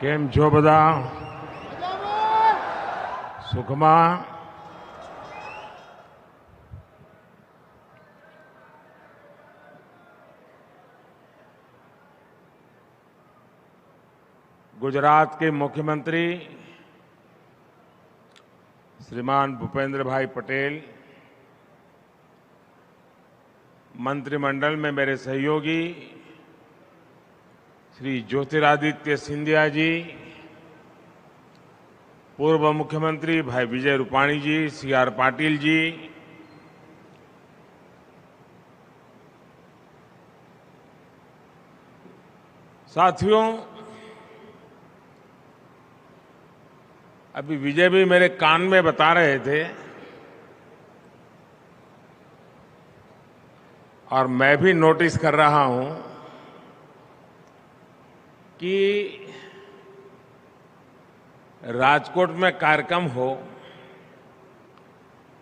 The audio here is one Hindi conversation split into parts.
કેમ છો બધા? સુખમાં? गुजरात के मुख्यमंत्री श्रीमान भूपेंद्र भाई पटेल, मंत्रिमंडल में मेरे सहयोगी श्री ज्योतिरादित्य सिंधिया जी, पूर्व मुख्यमंत्री भाई विजय रूपाणी जी, सीआर पाटिल जी, साथियों, अभी विजय भी मेरे कान में बता रहे थे और मैं भी नोटिस कर रहा हूं कि राजकोट में कार्यक्रम हो,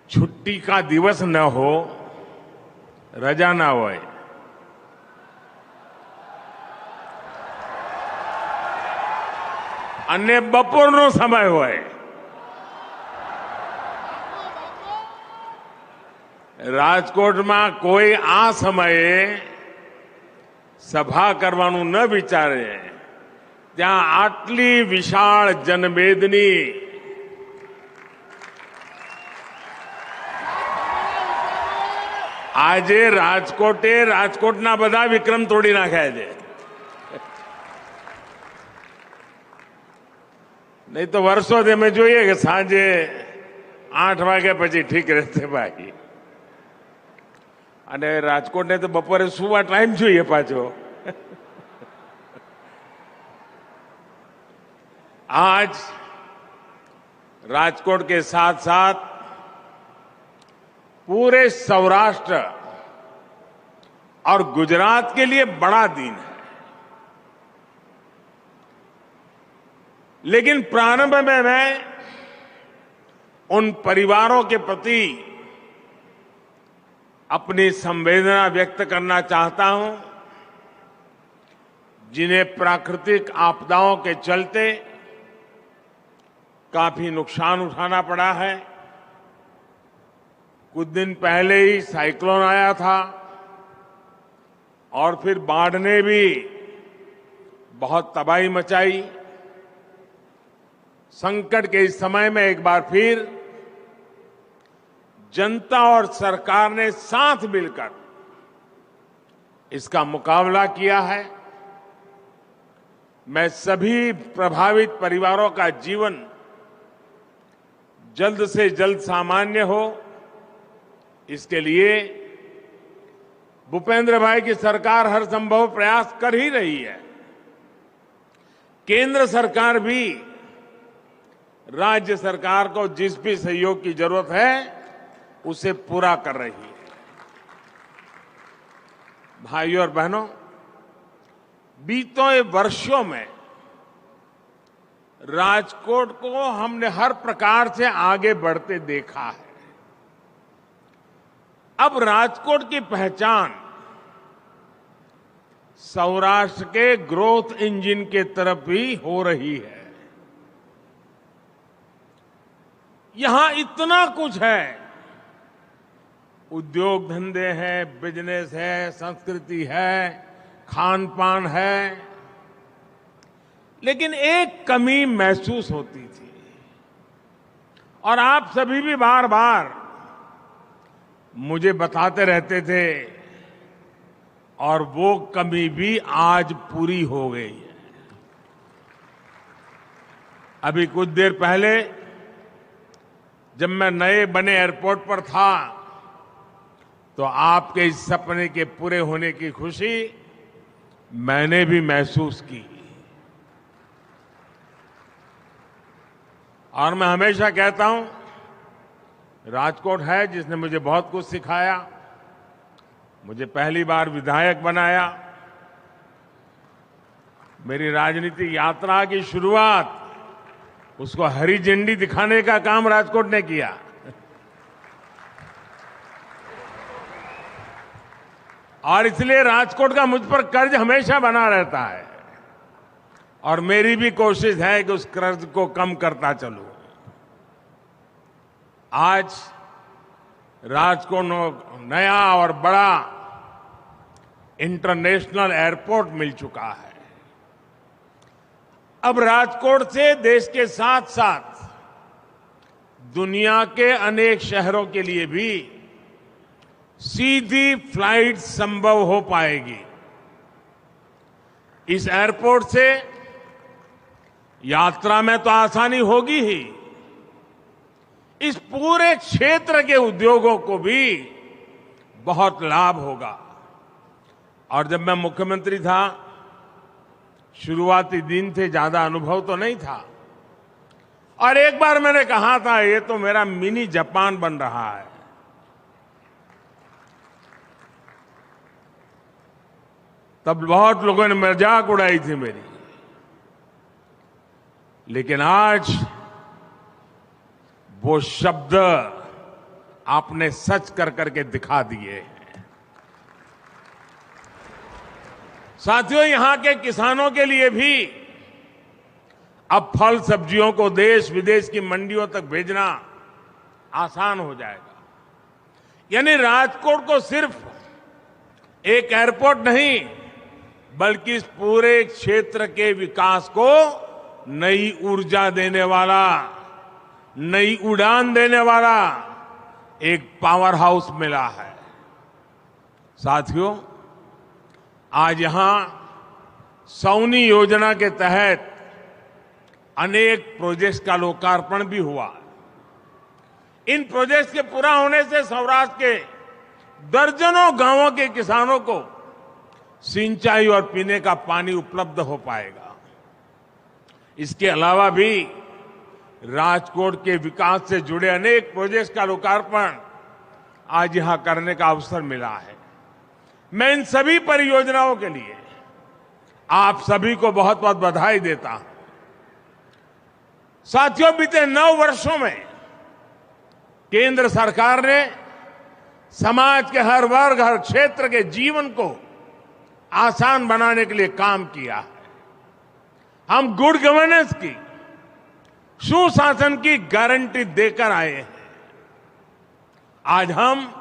छुट्टी का दिवस न हो, रजा ना होए, અને બપોરનો સમય હોય, રાજકોટમાં કોઈ આ સમયે સભા કરવાનું ન વિચારે, ત્યાં આટલી વિશાળ જનમેદની આજે રાજકોટના બધા વિક્રમ તોડી નાખ્યા છે. नहीं तो वर्षों से मैं જોઈએ કે સાંજે 8 વાગ્યા પછી ઠીક રહેશે ભાઈ, અને રાજકોટને તો બપોરે સુવા ટાઈમ જોઈએ પાછો. आज राजकोट के साथ साथ पूरे सौराष्ट्र और गुजरात के लिए बड़ा दिन है. लेकिन प्रारंभ में मैं उन परिवारों के प्रति अपनी संवेदना व्यक्त करना चाहता हूं जिन्हें प्राकृतिक आपदाओं के चलते काफी नुकसान उठाना पड़ा है. कुछ दिन पहले ही साइक्लोन आया था और फिर बाढ़ ने भी बहुत तबाही मचाई. संकट के इस समय में एक बार फिर जनता और सरकार ने साथ मिलकर इसका मुकाबला किया है. मैं सभी प्रभावित परिवारों का जीवन जल्द से जल्द सामान्य हो, इसके लिए भूपेंद्र भाई की सरकार हर संभव प्रयास कर ही रही है. केंद्र सरकार भी राज्य सरकार को जिस भी सहयोग की जरूरत है उसे पूरा कर रही है. भाइयों और बहनों, बीते वर्षों में राजकोट को हमने हर प्रकार से आगे बढ़ते देखा है. अब राजकोट की पहचान सौराष्ट्र के ग्रोथ इंजन के तरफ भी हो रही है. यहां इतना कुछ है, उद्योग धंधे हैं, बिजनेस है, संस्कृति है, खान पान है, लेकिन एक कमी महसूस होती थी और आप सभी भी बार बार मुझे बताते रहते थे और वो कमी भी आज पूरी हो गई है. अभी कुछ देर पहले जब मैं नए बने एयरपोर्ट पर था तो आपके इस सपने के पूरे होने की खुशी मैंने भी महसूस की. और मैं हमेशा कहता हूं, राजकोट है जिसने मुझे बहुत कुछ सिखाया. मुझे पहली बार विधायक बनाया. मेरी राजनीतिक यात्रा की शुरुआत उसको हरी झंडी दिखाने का काम राजकोट ने किया. और इसलिए राजकोट का मुझ पर कर्ज हमेशा बना रहता है और मेरी भी कोशिश है कि उस कर्ज को कम करता चलूं। आज राजकोट को नया और बड़ा इंटरनेशनल एयरपोर्ट मिल चुका है। अब राजकोट से देश के साथ साथ दुनिया के अनेक शहरों के लिए भी सीधी फ्लाइट संभव हो पाएगी। इस एयरपोर्ट से यात्रा में तो आसानी होगी ही, इस पूरे क्षेत्र के उद्योगों को भी बहुत लाभ होगा। और जब मैं मुख्यमंत्री था, शुरुआती दिन थे, ज्यादा अनुभव तो नहीं था, और एक बार मैंने कहा था ये तो मेरा मिनी जापान बन रहा है। तब बहुत लोगों ने मजाक उड़ाई थी मेरी, लेकिन आज वो शब्द आपने सच कर करके दिखा दिए हैं। साथियों, यहां के किसानों के लिए भी अब फल सब्जियों को देश विदेश की मंडियों तक भेजना आसान हो जाएगा। यानी राजकोट को सिर्फ एक एयरपोर्ट नहीं, बल्कि इस पूरे क्षेत्र के विकास को नई ऊर्जा देने वाला, नई उड़ान देने वाला एक पावर हाउस मिला है। साथियों, आज यहां सौनी योजना के तहत अनेक प्रोजेक्ट्स का लोकार्पण भी हुआ। इन प्रोजेक्ट्स के पूरा होने से सौराष्ट्र के दर्जनों गांवों के किसानों को सिंचाई और पीने का पानी उपलब्ध हो पाएगा। इसके अलावा भी राजकोट के विकास से जुड़े अनेक प्रोजेक्ट्स का लोकार्पण आज यहां करने का अवसर मिला है। मैं इन सभी परियोजनाओं के लिए आप सभी को बहुत बहुत बधाई देता हूं। साथियों, बीते 9 वर्षों में केंद्र सरकार ने समाज के हर वर्ग, हर क्षेत्र के जीवन को आसान बनाने के लिए काम किया है। हम गुड गवर्नेंस की, सुशासन की गारंटी देकर आए हैं। आज हम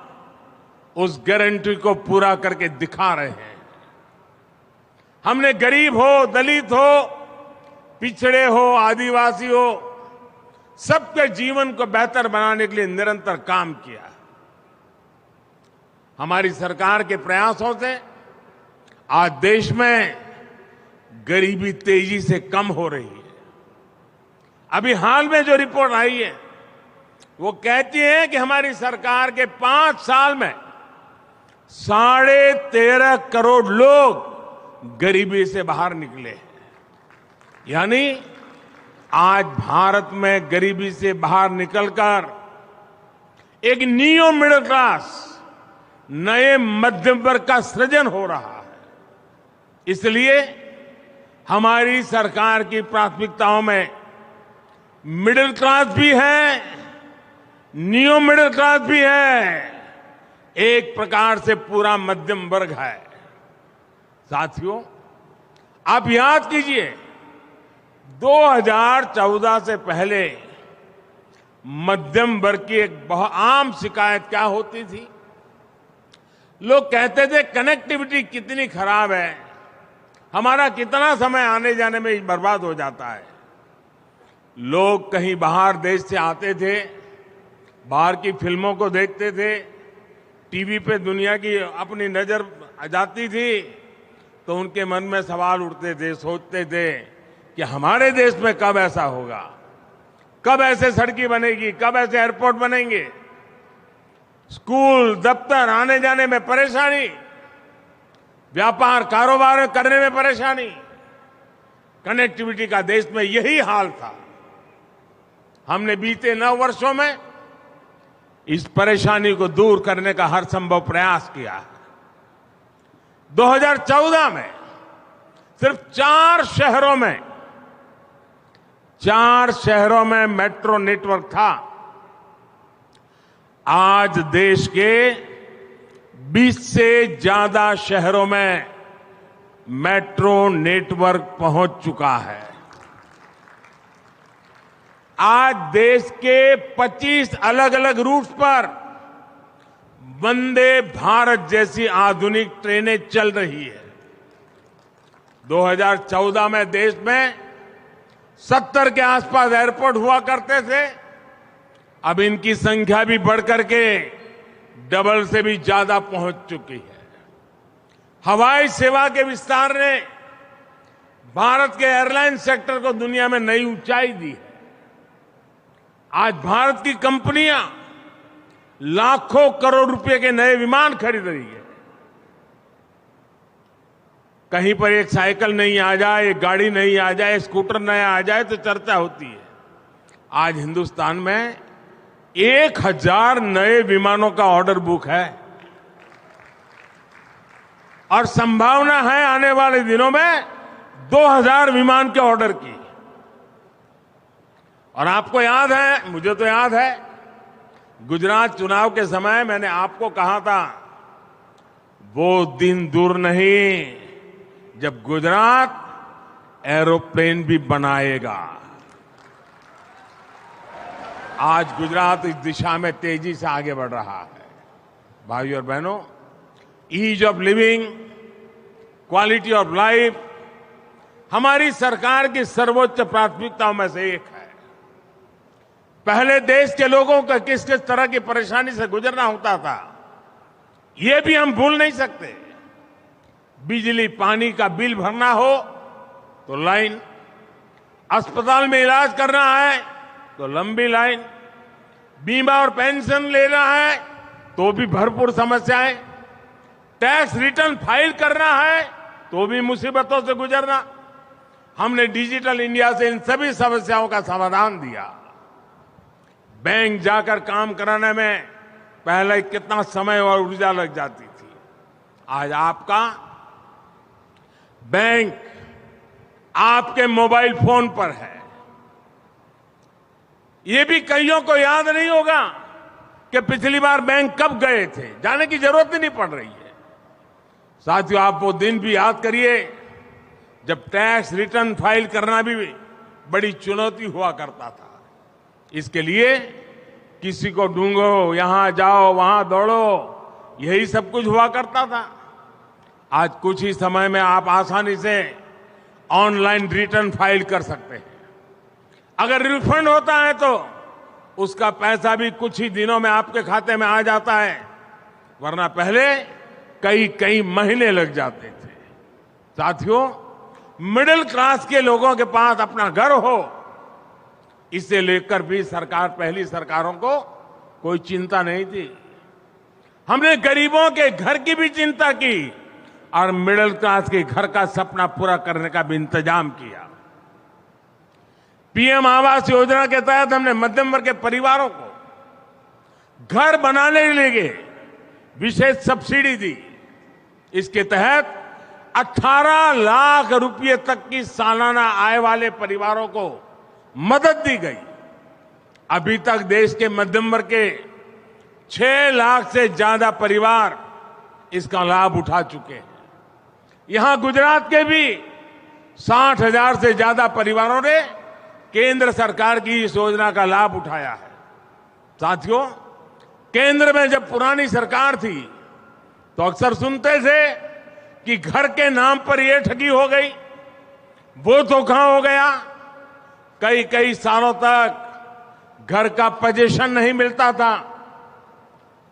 उस गारंटी को पूरा करके दिखा रहे हैं। हमने गरीब हो, दलित हो, पिछड़े हो, आदिवासी हो, सबके जीवन को बेहतर बनाने के लिए निरंतर काम किया। हमारी सरकार के प्रयासों से आज देश में गरीबी तेजी से कम हो रही है। अभी हाल में जो रिपोर्ट आई है वो कहती है कि हमारी सरकार के 5 साल में 13.5 करोड़ लोग गरीबी से बाहर निकले हैं। यानी आज भारत में गरीबी से बाहर निकलकर एक नियो मिडिल क्लास, नए मध्यम वर्ग का सृजन हो रहा है। इसलिए हमारी सरकार की प्राथमिकताओं में मिडिल क्लास भी है, नियो मिडिल क्लास भी है, एक प्रकार से पूरा मध्यम वर्ग है। साथियों, आप याद कीजिए 2014 से पहले मध्यम वर्ग की एक बहुत आम शिकायत क्या होती थी? लोग कहते थे कनेक्टिविटी कितनी खराब है, हमारा कितना समय आने जाने में बर्बाद हो जाता है। लोग कहीं बाहर देश से आते थे, बाहर की फिल्मों को देखते थे, टीवी पे दुनिया की अपनी नजर जाती थी, तो उनके मन में सवाल उठते थे, सोचते थे कि हमारे देश में कब ऐसा होगा, कब ऐसे सड़कें बनेगी, कब ऐसे एयरपोर्ट बनेंगे। स्कूल, दफ्तर आने जाने में परेशानी, व्यापार कारोबार करने में परेशानी, कनेक्टिविटी का देश में यही हाल था। हमने बीते 9 वर्षों में इस परेशानी को दूर करने का हर संभव प्रयास किया। 2014 में सिर्फ 4 शहरों में मेट्रो नेटवर्क था। आज देश के 20 से ज्यादा शहरों में मेट्रो नेटवर्क पहुंच चुका है। आज देश के 25 अलग अलग रूट्स पर वंदे भारत जैसी आधुनिक ट्रेनें चल रही है। 2014 में देश में 70 के आसपास एयरपोर्ट हुआ करते थे। अब इनकी संख्या भी बढ़कर के डबल से भी ज्यादा पहुंच चुकी है। हवाई सेवा के विस्तार ने भारत के एयरलाइन सेक्टर को दुनिया में नई ऊंचाई दी है। आज भारत की कंपनियां लाखों करोड़ रुपए के नए विमान खरीद रही है। कहीं पर एक साइकिल नहीं आ जाए, एक गाड़ी नहीं आ जाए, स्कूटर नया आ जाए तो चर्चा होती है। आज हिंदुस्तान में 1000 नए विमानों का ऑर्डर बुक है और संभावना है आने वाले दिनों में 2000 विमान के ऑर्डर की। और आपको याद है, मुझे तो याद है, गुजरात चुनाव के समय मैंने आपको कहा था वो दिन दूर नहीं जब गुजरात एरोप्लेन भी बनाएगा। आज गुजरात इस दिशा में तेजी से आगे बढ़ रहा है। भाइयों और बहनों, ease of living, quality of life हमारी सरकार की सर्वोच्च प्राथमिकताओं में से एक है। पहले देश के लोगों का किस किस तरह की परेशानी से गुजरना होता था, ये भी हम भूल नहीं सकते। बिजली पानी का बिल भरना हो तो लाइन, अस्पताल में इलाज करना है तो लंबी लाइन, बीमा और पेंशन लेना है तो भी भरपूर समस्याएं, टैक्स रिटर्न फाइल करना है तो भी मुसीबतों से गुजरना। हमने डिजिटल इंडिया से इन सभी समस्याओं का समाधान दिया। बैंक जाकर काम कराने में पहले कितना समय और ऊर्जा लग जाती थी, आज आपका बैंक आपके मोबाइल फोन पर है। ये भी कईयों को याद नहीं होगा कि पिछली बार बैंक कब गए थे, जाने की जरूरत ही नहीं पड़ रही है। साथियों, आप वो दिन भी याद करिए जब टैक्स रिटर्न फाइल करना भी बड़ी चुनौती हुआ करता था। इसके लिए किसी को ढूंढो, यहां जाओ, वहां दौड़ो, यही सब कुछ हुआ करता था। आज कुछ ही समय में आप आसानी से ऑनलाइन रिटर्न फाइल कर सकते हैं। अगर रिफंड होता है तो उसका पैसा भी कुछ ही दिनों में आपके खाते में आ जाता है, वरना पहले कई कई महीने लग जाते थे। साथियों, मिडिल क्लास के लोगों के पास अपना घर हो, इसे लेकर भी पहली सरकारों को कोई चिंता नहीं थी। हमने गरीबों के घर की भी चिंता की और मिडिल क्लास के घर का सपना पूरा करने का भी इंतजाम किया। पीएम आवास योजना के तहत हमने मध्यम वर्ग के परिवारों को घर बनाने के लिए विशेष सब्सिडी दी। इसके तहत 18 लाख रुपए तक की सालाना आय वाले परिवारों को मदद दी गई। अभी तक देश के मध्यम वर्ग के 6 लाख से ज्यादा परिवार इसका लाभ उठा चुके हैं। यहां गुजरात के भी 60,000 से ज्यादा परिवारों ने केंद्र सरकार की इस योजना का लाभ उठाया है। साथियों, केंद्र में जब पुरानी सरकार थी तो अक्सर सुनते थे कि घर के नाम पर यह ठगी हो गई, वो धोखा हो गया। कई कई सालों तक घर का पोजीशन नहीं मिलता था,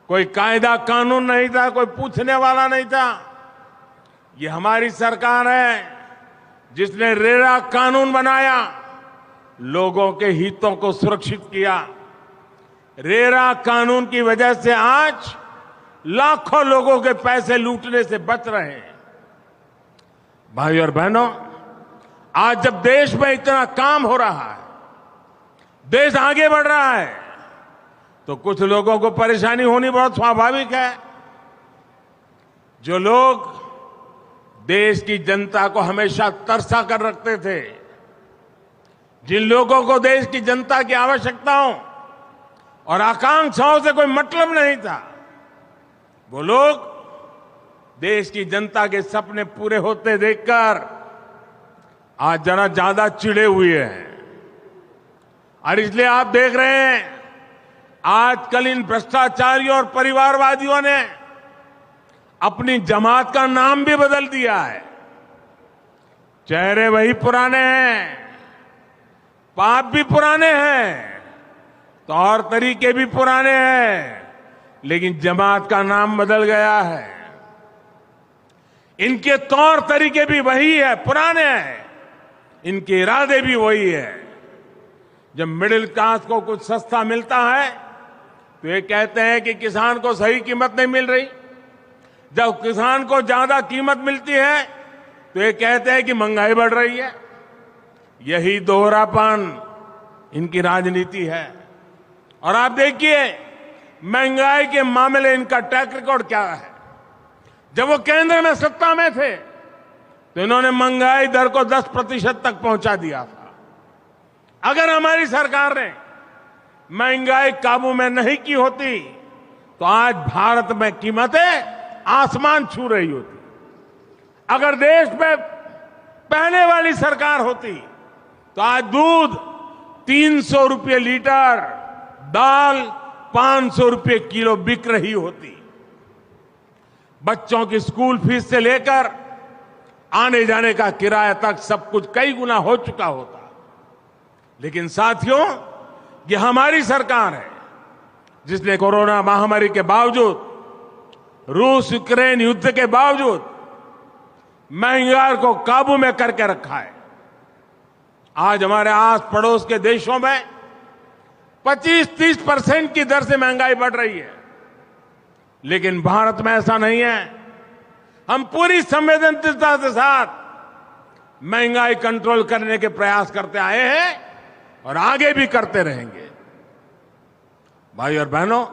कोई कायदा कानून नहीं था, कोई पूछने वाला नहीं था। ये हमारी सरकार है जिसने रेरा कानून बनाया, लोगों के हितों को सुरक्षित किया। रेरा कानून की वजह से आज लाखों लोगों के पैसे लूटने से बच रहे हैं। भाइयों और बहनों, आज जब देश में इतना काम हो रहा है, देश आगे बढ़ रहा है, तो कुछ लोगों को परेशानी होनी बहुत स्वाभाविक है। जो लोग देश की जनता को हमेशा तरसा कर रखते थे, जिन लोगों को देश की जनता की आवश्यकताओं और आकांक्षाओं से कोई मतलब नहीं था, वो लोग देश की जनता के सपने पूरे होते देखकर आज जरा ज्यादा चिढ़े हुए हैं। और इसलिए आप देख रहे हैं आजकल इन भ्रष्टाचारियों और परिवारवादियों ने अपनी जमात का नाम भी बदल दिया है। चेहरे वही पुराने हैं, पाप भी पुराने हैं, तौर तरीके भी पुराने हैं, लेकिन जमात का नाम बदल गया है। इनके तौर तरीके भी वही है, पुराने हैं, इनके इरादे भी वही है। जब मिडिल क्लास को कुछ सस्ता मिलता है तो ये कहते हैं कि किसान को सही कीमत नहीं मिल रही। जब किसान को ज्यादा कीमत मिलती है तो ये कहते हैं कि महंगाई बढ़ रही है। यही दोहरापन इनकी राजनीति है। और आप देखिए महंगाई के मामले इनका ट्रैक रिकॉर्ड क्या है। जब वो केंद्र में सत्ता में थे तो इन्होंने महंगाई दर को 10% तक पहुंचा दिया था। अगर हमारी सरकार ने महंगाई काबू में नहीं की होती तो आज भारत में कीमतें आसमान छू रही होती। अगर देश में पहले वाली सरकार होती तो आज दूध 300 रुपये लीटर, दाल 500 रुपये किलो बिक रही होती। बच्चों की स्कूल फीस से लेकर आने जाने का किराया तक सब कुछ कई गुना हो चुका होता। लेकिन साथियों, ये हमारी सरकार है जिसने कोरोना महामारी के बावजूद, रूस यूक्रेन युद्ध के बावजूद महंगाई को काबू में करके रखा है। आज हमारे आस पड़ोस के देशों में 25-30% की दर से महंगाई बढ़ रही है, लेकिन भारत में ऐसा नहीं है। हम पूरी संवेदनशीलता के साथ महंगाई कंट्रोल करने के प्रयास करते आए हैं और आगे भी करते रहेंगे। भाई और बहनों,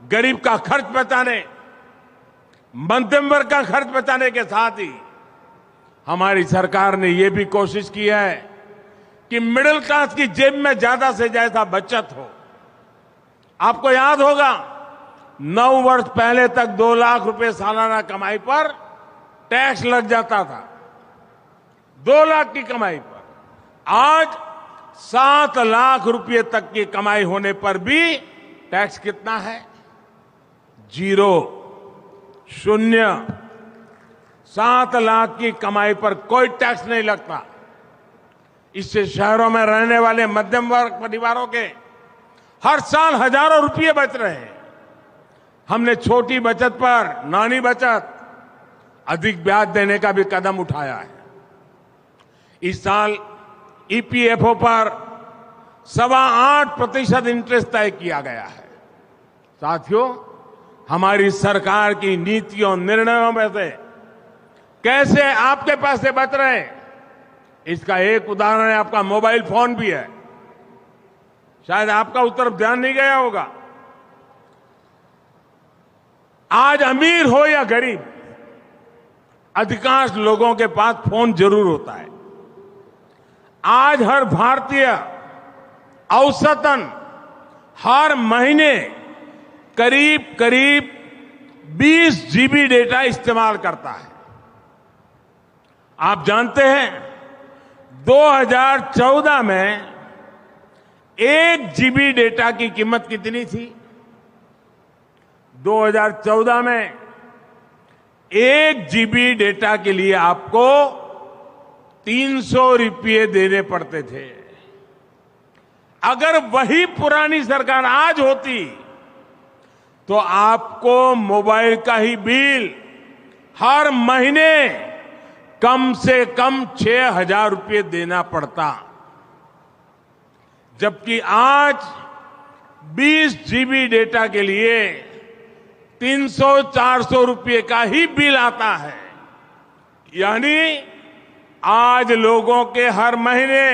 गरीब का खर्च बचाने, मध्यम वर्ग का खर्च बचाने के साथ ही हमारी सरकार ने यह भी कोशिश की है कि मिडिल क्लास की जेब में ज्यादा से ज्यादा बचत हो। आपको याद होगा 9 वर्ष पहले तक 2 लाख रुपए सालाना कमाई पर टैक्स लग जाता था। 2 लाख की कमाई पर आज 7 लाख रुपए तक की कमाई होने पर भी टैक्स कितना है? 0, 0। 7 लाख की कमाई पर कोई टैक्स नहीं लगता। इससे शहरों में रहने वाले मध्यम वर्ग परिवारों के हर साल हजारों रुपये बच रहे हैं। हमने छोटी बचत पर, नानी बचत, अधिक ब्याज देने का भी कदम उठाया है। इस साल ईपीएफओ पर 8.25% इंटरेस्ट तय किया गया है। साथियों, हमारी सरकार की नीतियों, निर्णयों में से कैसे आपके पैसे बच रहे हैं, इसका एक उदाहरण है आपका मोबाइल फोन भी है। शायद आपका उस तरफ ध्यान नहीं गया होगा। आज अमीर हो या गरीब, अधिकांश लोगों के पास फोन जरूर होता है। आज हर भारतीय औसतन हर महीने करीब करीब 20 जीबी डेटा इस्तेमाल करता है। आप जानते हैं 2014 में 1 जीबी डेटा की कीमत कितनी थी? 2014 में 1 जीबी डेटा के लिए आपको 300 रुपये देने पड़ते थे। अगर वही पुरानी सरकार आज होती तो आपको मोबाइल का ही बिल हर महीने कम से कम 6,000 रुपये देना पड़ता। जबकि आज 20 जीबी डेटा के लिए 300-400 रुपये का ही बिल आता है। यानी आज लोगों के हर महीने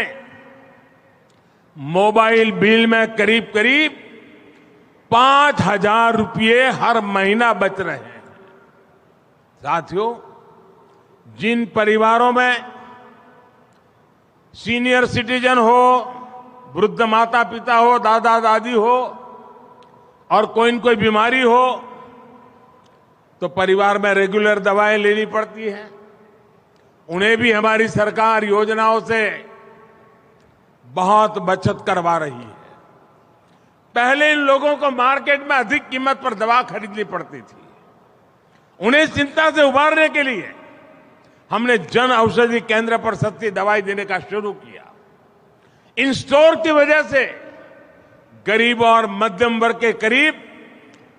मोबाइल बिल में करीब करीब 5,000 रुपये हर महीना बच रहे हैं। साथियों, जिन परिवारों में सीनियर सिटीजन हो, वृद्ध माता पिता हो, दादा दादी हो और कोई न कोई बीमारी हो, तो परिवार में रेगुलर दवाएं लेनी पड़ती है। उन्हें भी हमारी सरकार योजनाओं से बहुत बचत करवा रही है। पहले इन लोगों को मार्केट में अधिक कीमत पर दवा खरीदनी पड़ती थी। उन्हें इस चिंता से उबारने के लिए हमने जन औषधि केंद्र पर सस्ती दवाई देने का शुरू किया। इन स्टोर की वजह से गरीब और मध्यम वर्ग के करीब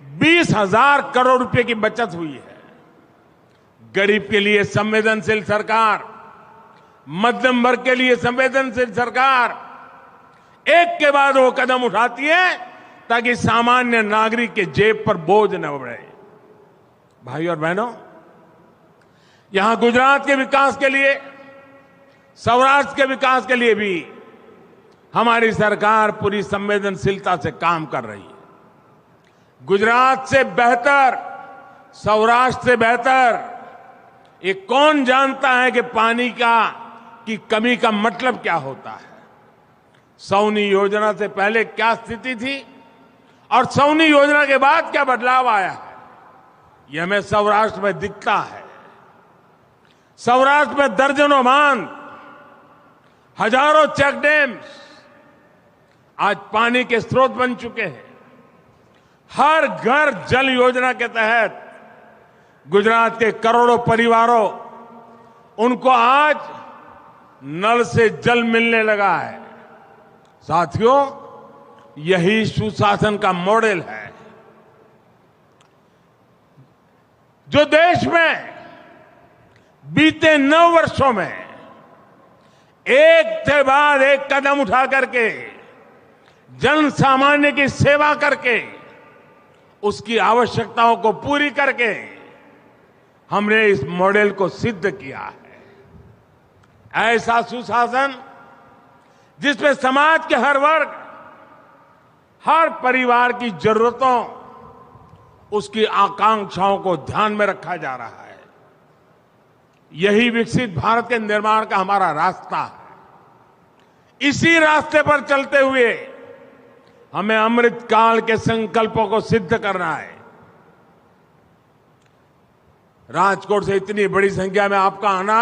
20,000 करोड़ रुपए की बचत हुई है। गरीब के लिए संवेदनशील सरकार, मध्यम वर्ग के लिए संवेदनशील सरकार एक के बाद वो कदम उठाती है ताकि सामान्य नागरिक के जेब पर बोझ न बढ़े। भाई और बहनों, यहां गुजरात के विकास के लिए, सौराष्ट्र के विकास के लिए भी हमारी सरकार पूरी संवेदनशीलता से काम कर रही है। गुजरात से बेहतर, सौराष्ट्र से बेहतर ये कौन जानता है कि पानी की कमी का मतलब क्या होता है। सौनी योजना से पहले क्या स्थिति थी और सौनी योजना के बाद क्या बदलाव आया है, यह हमें सौराष्ट्र में दिखता है। सौराष्ट्र में दर्जनों बांध, हजारों चेक डैम्स आज पानी के स्रोत बन चुके हैं। हर घर जल योजना के तहत गुजरात के करोड़ों परिवारों, उनको आज नल से जल मिलने लगा है। साथियों, यही सुशासन का मॉडल है जो देश में बीते 9 वर्षों में एक के बाद एक कदम उठा करके जन सामान्य की सेवा करके उसकी आवश्यकताओं को पूरी करके हमने इस मॉडल को सिद्ध किया है। ऐसा सुशासन जिसमें समाज के हर वर्ग, हर परिवार की जरूरतों, उसकी आकांक्षाओं को ध्यान में रखा जा रहा है। यही विकसित भारत के निर्माण का हमारा रास्ता है। इसी रास्ते पर चलते हुए हमें अमृत काल के संकल्पों को सिद्ध करना है। राजकोट से इतनी बड़ी संख्या में आपका आना,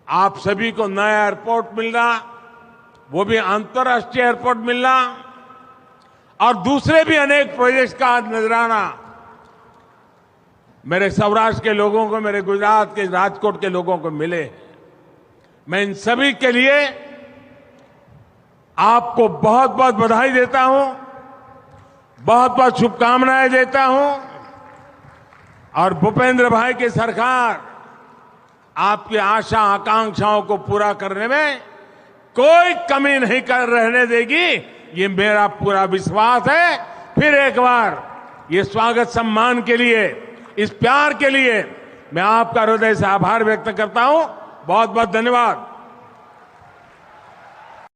आप सभी को नया एयरपोर्ट मिलना, वो भी अंतर्राष्ट्रीय एयरपोर्ट मिलना, और दूसरे भी अनेक प्रोजेक्ट्स का नजराना मेरे सौराष्ट्र के लोगों को, मेरे गुजरात के राजकोट के लोगों को मिले। मैं इन सभी के लिए आपको बहुत बहुत बधाई देता हूं, बहुत बहुत शुभकामनाएं देता हूं। और भूपेंद्र भाई की सरकार आपकी आशा आकांक्षाओं को पूरा करने में कोई कमी नहीं कर रहने देगी, ये मेरा पूरा विश्वास है। फिर एक बार ये स्वागत सम्मान के लिए, इस प्यार के लिए मैं आपका हृदय से आभार व्यक्त करता हूं। बहुत बहुत धन्यवाद।